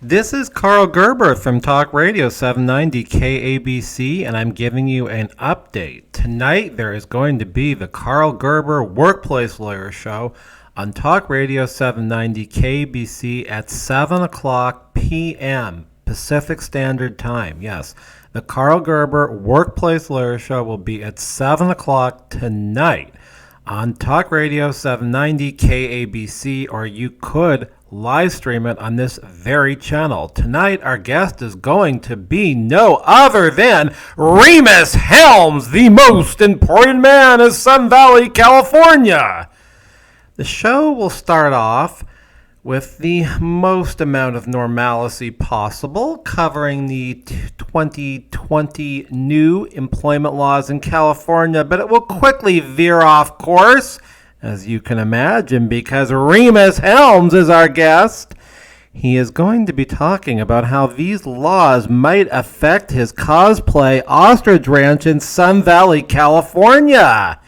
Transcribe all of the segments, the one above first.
This is Karl Gerber from Talk Radio 790 KABC, and I'm giving you an update. Tonight, there is going to be the Karl Gerber Workplace Lawyer Show on Talk Radio 790 KABC at 7 o'clock p.m. Pacific Standard Time. Yes, the Karl Gerber Workplace Lawyer Show will be at 7 o'clock tonight on Talk Radio 790 KABC, or you could live stream it on this very channel. Tonight, our guest is going to be no other than Rhemus Helms, the most important man in Sun Valley, California. The show will start off with the most amount of normalcy possible, covering the 2020 new employment laws in California, but it will quickly veer off course, as you can imagine, because Rhemus Helms is our guest. He is going to be talking about how these laws might affect his cosplay ostrich ranch in Sun Valley, California.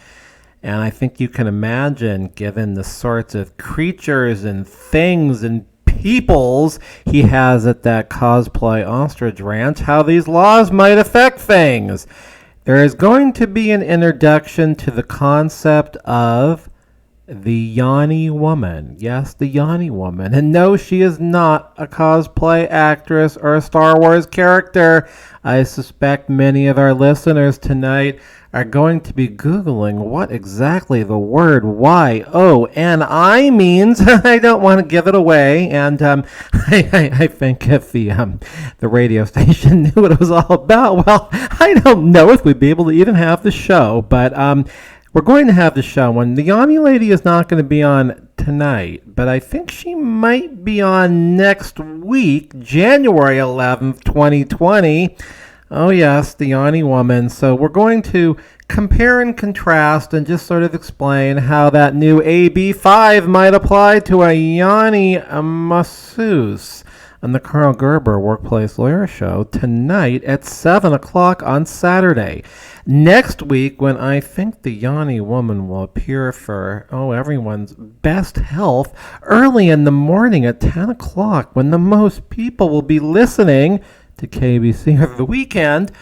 And I think you can imagine, given the sorts of creatures and things and peoples he has at that cosplay ostrich ranch, how these laws might affect things. There is going to be an introduction to the concept of the Yoni woman. Yes, the Yoni woman. And no, she is not a cosplay actress or a Star Wars character. I suspect many of our listeners tonight are going to be Googling what exactly the word Y-O-N-I means. I don't want to give it away. And I think if the radio station knew what it was all about, well, I don't know if we'd be able to even have the show. But we're going to have the show, and the Yoni lady is not going to be on tonight, but I think she might be on next week, January 11th, 2020. Oh yes, the Yoni woman. So we're going to compare and contrast and just sort of explain how that new AB5 might apply to a Yoni masseuse on the Karl Gerber Workplace Lawyer Show tonight at 7 o'clock on Saturday. Next week, when I think the Yoni woman will appear for, everyone's best health, early in the morning at 10 o'clock, when the most people will be listening to KBC over the weekend.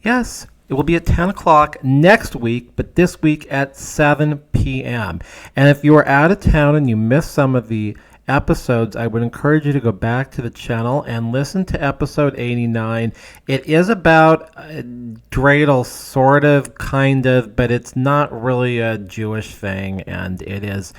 Yes, it will be at 10 o'clock next week, but this week at 7 p.m. And if you are out of town and you missed some of the episodes, I would encourage you to go back to the channel and listen to episode 89. It is about dreidel, sort of, kind of, but it's not really a Jewish thing, and it is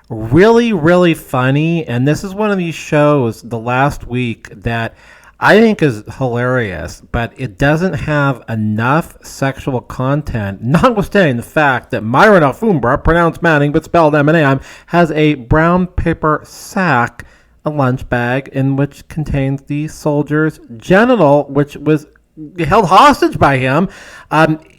really, really funny. And this is one of these shows, the last week, that I think is hilarious, but it doesn't have enough sexual content, notwithstanding the fact that Myron Alfumbra, pronounced Manning but spelled M&A, has a brown paper sack, a lunch bag, in which contains the soldier's genital, which was held hostage by him.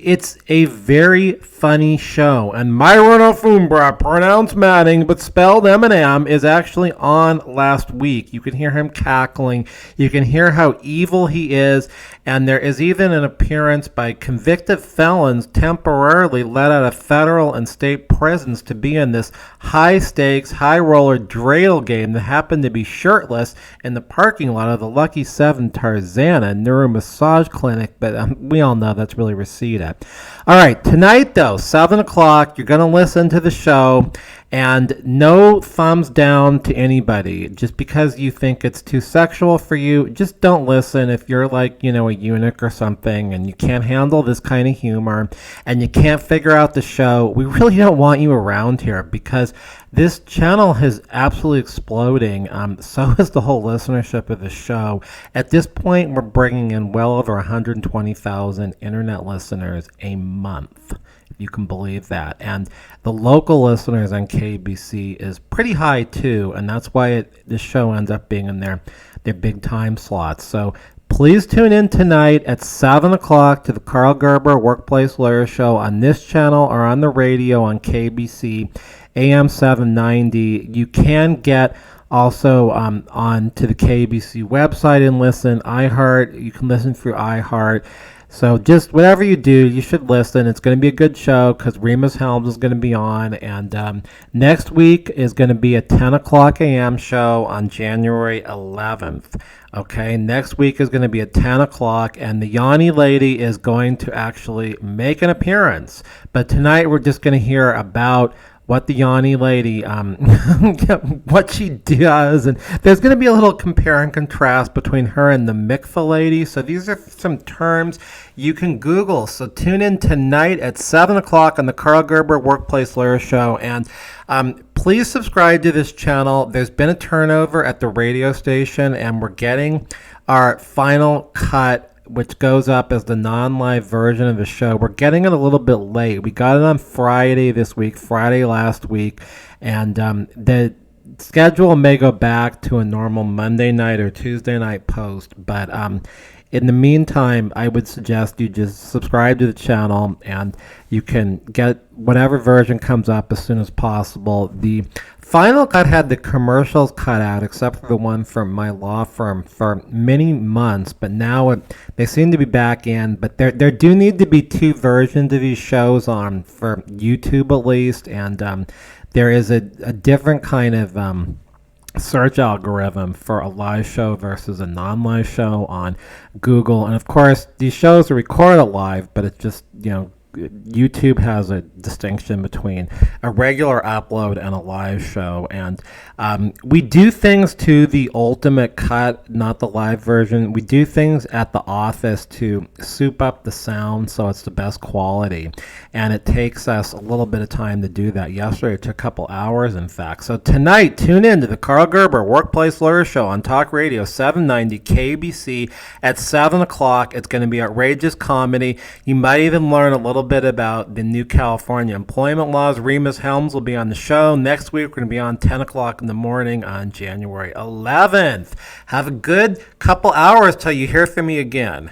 It's a very funny show, and Myron Alfumbra, pronounced Manning but spelled M&M, is actually on last week. You can hear him cackling. You can hear how evil he is, and there is even an appearance by convicted felons temporarily let out of federal and state prisons to be in this high-stakes, high-roller dreidel game that happened to be shirtless in the parking lot of the Lucky 7 Tarzana Neuro Massage Clinic, but we all know that's really receded. All right, tonight, though, 7 o'clock, you're going to listen to the show, and no thumbs down to anybody. Just because you think it's too sexual for you, just don't listen. If you're like, a eunuch or something, and you can't handle this kind of humor, and you can't figure out the show, we really don't want you around here, because this channel is absolutely exploding. So is the whole listenership of the show. At this point, we're bringing in well over 120,000 internet listeners a month, if you can believe that. And the local listeners on KBC is pretty high too, and that's why this show ends up being in their big time slots. So please tune in tonight at 7 o'clock to the Karl Gerber Workplace Lawyer Show on this channel or on the radio on KBC AM790. You can get also on to the KBC website and listen. iHeart, you can listen through iHeart. So just whatever you do, you should listen. It's going to be a good show because Rhemus Helms is going to be on. And next week is going to be a 10 o'clock a.m. show on January 11th. Okay, next week is going to be at 10 o'clock, and the Yoni lady is going to actually make an appearance. But tonight we're just going to hear about what the Yoni lady, what she does, and there's going to be a little compare and contrast between her and the mikvah lady. So these are some terms you can Google. So tune in tonight at 7 o'clock on the Karl Gerber Workplace Lawyer Show, and please subscribe to this channel. There's been a turnover at the radio station, and we're getting our final cut, which goes up as the non-live version of the show. We're getting it a little bit late. We got it on Friday this week, Friday last week, and the schedule may go back to a normal Monday night or Tuesday night post, but in the meantime, I would suggest you just subscribe to the channel and you can get whatever version comes up as soon as possible. The final cut had the commercials cut out, except for the one from my law firm, for many months, but now they seem to be back in. But there do need to be two versions of these shows on, for YouTube at least, and there is a different kind of search algorithm for a live show versus a non-live show on Google. And of course, these shows are recorded live, but it's just, YouTube has a distinction between a regular upload and a live show. And we do things to the ultimate cut, not the live version. We do things at the office to soup up the sound so it's the best quality. And it takes us a little bit of time to do that. Yesterday it took a couple hours, in fact. So tonight, tune in to the Karl Gerber Workplace Lawyer Show on Talk Radio 790 KABC at 7 o'clock. It's going to be outrageous comedy. You might even learn a little bit about the new California employment laws. Rhemus Helms will be on the show. Next week, we're going to be on 10 o'clock in the morning on January 11th. Have a good couple hours till you hear from me again.